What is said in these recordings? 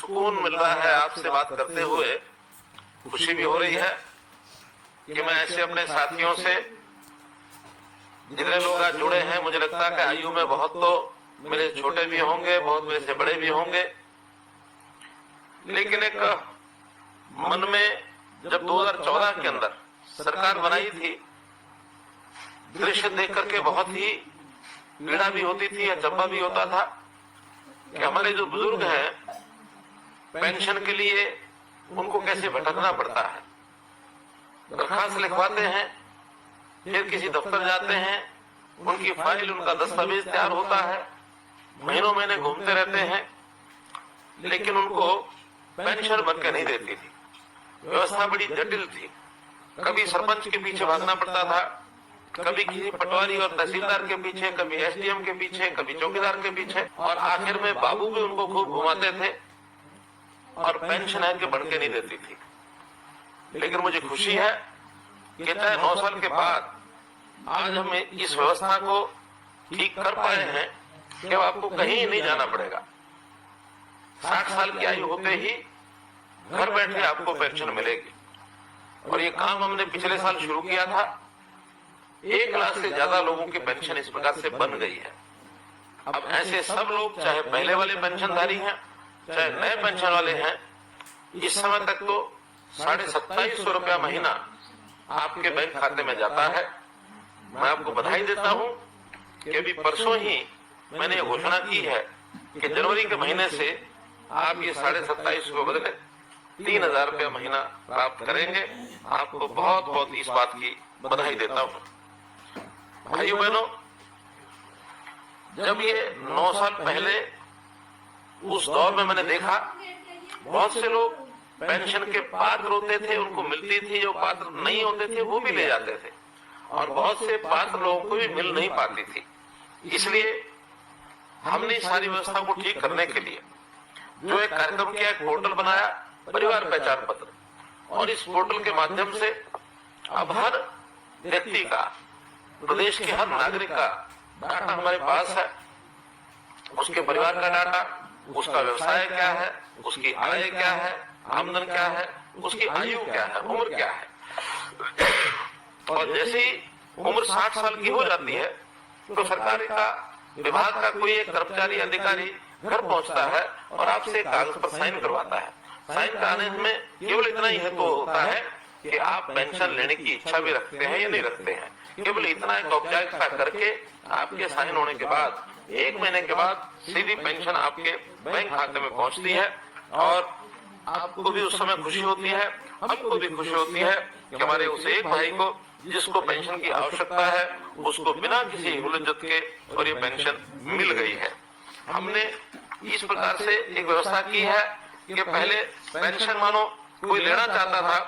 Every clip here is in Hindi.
सुकून मिल रहा है आपसे बात करते हुए, खुशी भी हो रही है कि मैं ऐसे अपने साथियों से, जितने लोग आज जुड़े हैं, मुझे लगता है कि आयु में बहुत तो मेरे छोटे भी होंगे, बहुत मेरे से बड़े भी होंगे, लेकिन एक मन में जब 2014 के अंदर सरकार बनाई थी, दृश्य देख करके बहुत ही पीड़ा भी होती थी, अचंभा भी होता था कि हमारे जो बुजुर्ग हैं, पेंशन के लिए उनको कैसे भटकना पड़ता है। दरखास्त लिखवाते हैं, फिर किसी दफ्तर जाते हैं, उनकी फाइल, उनका दस्तावेज तैयार होता है, महीनों महीने घूमते रहते हैं, लेकिन उनको पेंशन बनकर नहीं देती थी। व्यवस्था बड़ी जटिल थी। कभी सरपंच के पीछे भागना पड़ता था, कभी किसी पटवारी और तहसीलदार के पीछे, कभी एसडीएम के पीछे, कभी चौकीदार के पीछे, और आखिर में बाबू भी उनको खूब घुमाते थे और पेंशन है कि बढ़ के नहीं देती थी। लेकिन मुझे खुशी है कि चाहे 9 साल के बाद आज हम इस व्यवस्था को ठीक कर पाए हैं कि अब आपको कहीं नहीं जाना पड़ेगा। 60 साल की आयु होते ही घर बैठे आपको पेंशन मिलेगी। और ये काम हमने पिछले साल शुरू किया था। 1 लाख से ज्यादा लोगों की पेंशन इस प्रकार से बन गई है। अब ऐसे सब लोग, चाहे पहले वाले पेंशनधारी हैं, चाहे नए पेंशन वाले हैं, इस समय तक तो 2750 रुपया महीना आपके बैंक खाते में जाता है। मैं आपको बधाई देता हूं कि अभी परसों ही मैंने ये घोषणा की है कि जनवरी के महीने से आप ये 2750 को बदले 3000 रुपया महीना प्राप्त करेंगे। आपको बहुत बहुत इस बात की बधाई देता हूं। भाइयों बहनों, जब ये 9 साल पहले उस दौर में मैंने देखा, बहुत से लोग पेंशन के पात्र होते थे, उनको मिलती थी, जो पात्र नहीं होते थे वो भी ले जाते थे, और बहुत से पात्र लोगों को भी मिल नहीं पाती थी। इसलिए हमने इस सारी व्यवस्था को ठीक करने के लिए जो एक कार्यक्रम किया, एक पोर्टल बनाया, परिवार पहचान पत्र, और इस पोर्टल के माध्यम से अब हर व्यक्ति का, प्रदेश के हर नागरिक का डाटा हमारे पास है। उसके परिवार का डाटा, उसका व्यवसाय क्या है, उसकी आय क्या है, आमदन क्या है, उसकी आयु क्या है, उम्र क्या है। और जैसे ही उम्र 60 साल की हो जाती है तो सरकार का, विभाग का कोई एक कर्मचारी, अधिकारी घर पहुंचता है और आपसे कागज पर साइन करवाता है। साइन कराने में केवल इतना ही है तो होता है कि आप पेंशन लेने की इच्छा भी रखते हैं या नहीं रखते हैं। केवल इतना एक औपचारिकता करके आपके साइन होने के बाद 1 महीने के बाद सीधी पेंशन आपके बैंक खाते में पहुंचती है। और आपको भी उस समय खुशी होती है, हमको भी खुशी होती है कि हमारे उस एक भाई को, जिसको पेंशन की आवश्यकता है, उसको बिना किसी हुलझट के और ये पेंशन मिल गई है। हमने इस प्रकार से एक व्यवस्था की है कि पहले पेंशन मानो कोई लेना चाहता था,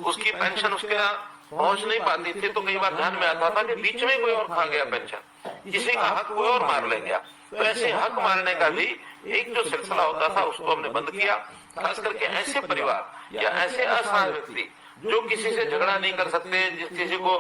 उसकी पेंशन उसके यहाँ पहुंच नहीं पाती थी, तो कई बार ध्यान में आता था कि बीच में कोई और खा गया पेंशन, किसी का हक कोई और मार ले गया। तो ऐसे हक मारने का भी एक जो सिलसिला होता था, उसको हमने बंद किया। खास करके ऐसे परिवार या ऐसे असहाय व्यक्ति जो किसी से झगड़ा नहीं कर सकते, जिस किसी को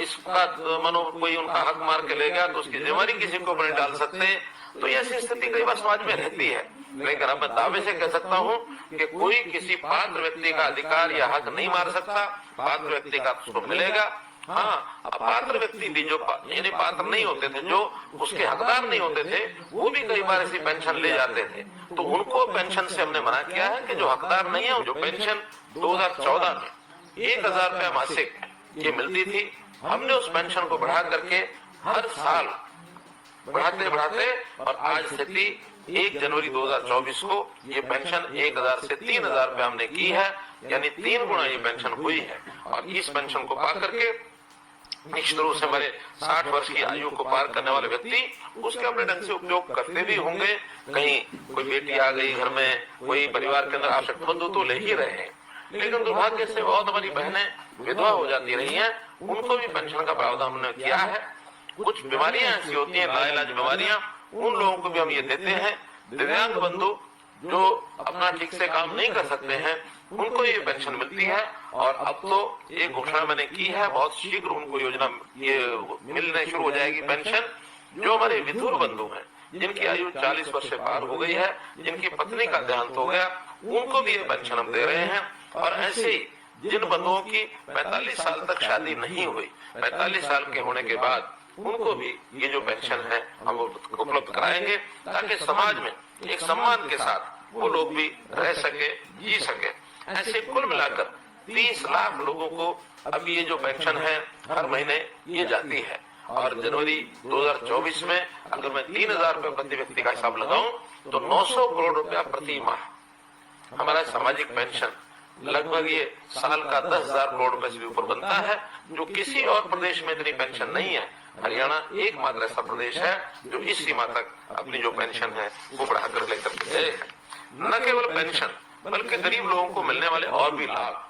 इसका मानो कोई उनका हक मार के ले गया तो उसकी जिम्मेदारी किसी को नहीं डाल सकते, तो ऐसी स्थिति कई बार समाज में रहती है। लेकिन अब मैं दावे से कह सकता हूं कि कोई किसी पात्र व्यक्ति का अधिकार या हक नहीं मार सकता। पात्र व्यक्ति का उसको मिलेगा। हाँ, अपात्र व्यक्ति भी, जो यानी पात्र नहीं होते थे, जो उसके हकदार नहीं होते थे, वो भी कई बार ऐसी पेंशन ले जाते थे, तो उनको पेंशन से हमने मना किया है कि जो हकदार नहीं है, जो पेंशन 2014 में 1000 रुपया मासिक ये मिलती थी, हमने उस पेंशन को बढ़ा करके हर साल बढ़ाते बढ़ाते और आज स्थिति 1 जनवरी 2024 को ये पेंशन 1000 से 3000 रुपया हमने की है, यानी 3 गुना ये पेंशन हुई है। और इस पेंशन को पा करके निश्चित रूप से हमारे 60 वर्ष की आयु को पार करने वाले व्यक्ति उसके अपने ढंग से उपयोग करते भी होंगे। कहीं कोई बेटी आ गई घर में, कोई परिवार के अंदर आवश्यकता तो ले ही रहे हैं, लेकिन दुर्भाग्य से बहुत हमारी बहनें विधवा हो जाती रही हैं, उनको भी पेंशन का प्रावधान हमने किया है। कुछ बीमारियां ऐसी होती हैं, लाइलाज बीमारियां, उन लोगों को भी हम ये देते हैं। दिव्यांग बंधु जो अपना ठीक से काम नहीं कर सकते हैं, उनको ये पेंशन मिलती है। और अब तो एक घोषणा मैंने की है, बहुत शीघ्र उनको योजना ये मिलने शुरू हो जाएगी पेंशन। जो हमारे विधुर बंधु हैं, जिनकी आयु 40 वर्ष से पार हो गई है, जिनकी पत्नी का देहांत हो गया, उनको भी ये पेंशन हम दे रहे हैं। और ऐसे ही जिन बंधुओं की 45 साल तक शादी नहीं हुई, 45 साल के होने के बाद उनको भी ये जो पेंशन है हम उपलब्ध कराएंगे, ताकि समाज में एक सम्मान के साथ वो लोग भी रह सके, जी सके। ऐसे कुल मिलाकर 30 लाख लोगों को अब ये जो पेंशन है हर महीने ये जाती है। और जनवरी 2024 में अगर मैं 3000 रुपए प्रति व्यक्ति का हिसाब लगाऊं तो 900 करोड़ रुपया प्रति माह हमारा सामाजिक पेंशन लगभग ये साल का 10,000 करोड़ रुपए से भी ऊपर बनता है, जो किसी और प्रदेश में इतनी पेंशन नहीं है। हरियाणा एकमात्र ऐसा प्रदेश है जो इस सीमा तक अपनी जो पेंशन है वो बढ़ाकर लेकर के गए हैं। न केवल पेंशन बल्कि गरीब लोगों को मिलने वाले और भी लाभ,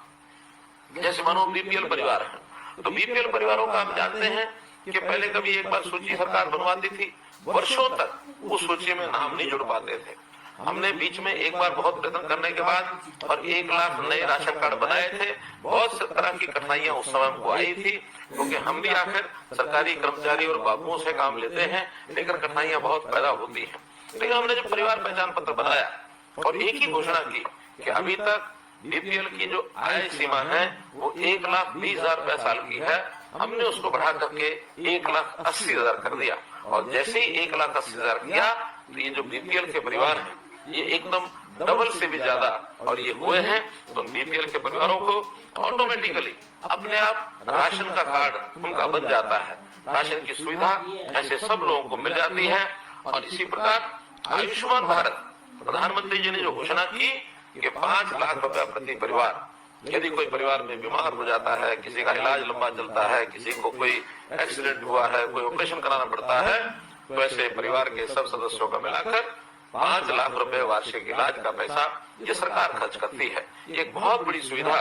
जैसे मानो बीपीएल परिवार है, तो बीपीएल परिवारों का हम जानते हैं कि पहले कभी एक बार सूची सरकार बनवाती थी, वर्षों तक उस सूची में नाम नहीं जुड़ पाते थे। हमने बीच में एक बार बहुत प्रयत्न करने के बाद और 1 लाख नए राशन कार्ड बनाए थे। बहुत से तरह की कठिनाइयां उस समय हमको आई थी, क्योंकि हम भी आखिर सरकारी कर्मचारी और बाबुओं से काम लेते हैं, लेकिन कठिनाइयां बहुत पैदा होती हैं। लेकिन हमने जो परिवार पहचान पत्र बनाया और एक ही घोषणा की कि अभी तक बीपीएल की जो आय सीमा है वो 1,20,000 रुपए साल की है, हमने उसको बढ़ा करके 1,80,000 कर दिया। और जैसे ही 1,80,000 किया तो ये जो बीपीएल के परिवार हैं ये एकदम डबल से भी ज्यादा और ये हुए हैं। तो बीपीएल के परिवारों को ऑटोमेटिकली अपने आप राशन का कार्ड उनका बन जाता है, राशन की सुविधा ऐसे सब लोगों को मिल जाती है। और इसी प्रकार आयुष्मान भारत प्रधानमंत्री जी ने जो घोषणा की कि 5 लाख रुपया प्रति परिवार, यदि कोई परिवार में बीमार हो जाता है, किसी का इलाज लंबा चलता है, किसी को कोई एक्सीडेंट हुआ है, कोई ऑपरेशन कराना पड़ता है, तो ऐसे परिवार के सब सदस्यों का मिलाकर 5 लाख रुपए वार्षिक इलाज का पैसा ये सरकार खर्च करती है। ये एक बहुत बड़ी सुविधा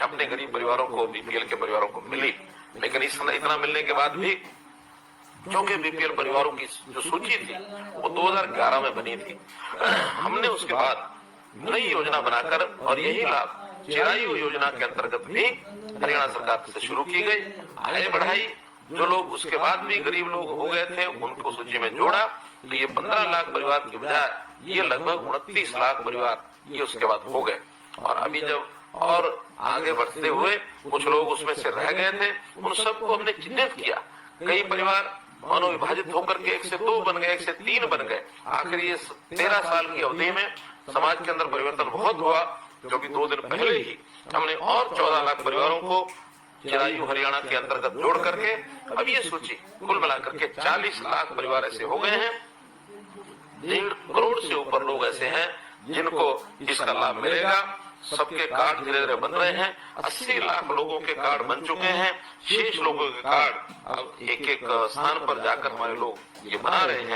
अपने गरीब परिवारों को, बीपीएल के परिवारों को मिली। लेकिन इतना मिलने के बाद भी, क्योंकि बीपीएल परिवारों की जो सूची थी वो 2011 में बनी थी, हमने उसके बाद नई योजना बनाकर और यही लाभ चिरायु योजना के अंतर्गत भी हरियाणा सरकार से शुरू की गई, आय बढ़ाई। जो लोग उसके बाद भी गरीब लोग हो गए थे उनको सूची में जोड़ा, तो ये 15 लाख परिवार की बजाय ये लगभग 29 लाख परिवार ये उसके बाद हो गए। और अभी जब और आगे बढ़ते हुए कुछ लोग उसमें से रह गए थे, उन सबको हमने चिन्हित किया। कई परिवार मानो विभाजित होकर के 1 से 2 बन गए, 1 से 3 बन गए। आखिर ये 13 साल की अवधि में समाज के अंदर परिवर्तन बहुत हुआ, जो कि 2 दिन पहले ही हमने और 14 लाख परिवारों को चिरायु हरियाणा के अंतर्गत जोड़ करके अब ये सूची कुल मिलाकर के 40 लाख परिवार ऐसे हो गए हैं। 1.5 करोड़ से ऊपर लोग ऐसे हैं जिनको इसका लाभ मिलेगा। सबके कार्ड धीरे धीरे बन रहे हैं। 80 लाख लोगों के कार्ड बन चुके हैं। शेष लोगों के कार्ड अब एक एक स्थान पर जाकर हमारे लोग ये बना रहे हैं।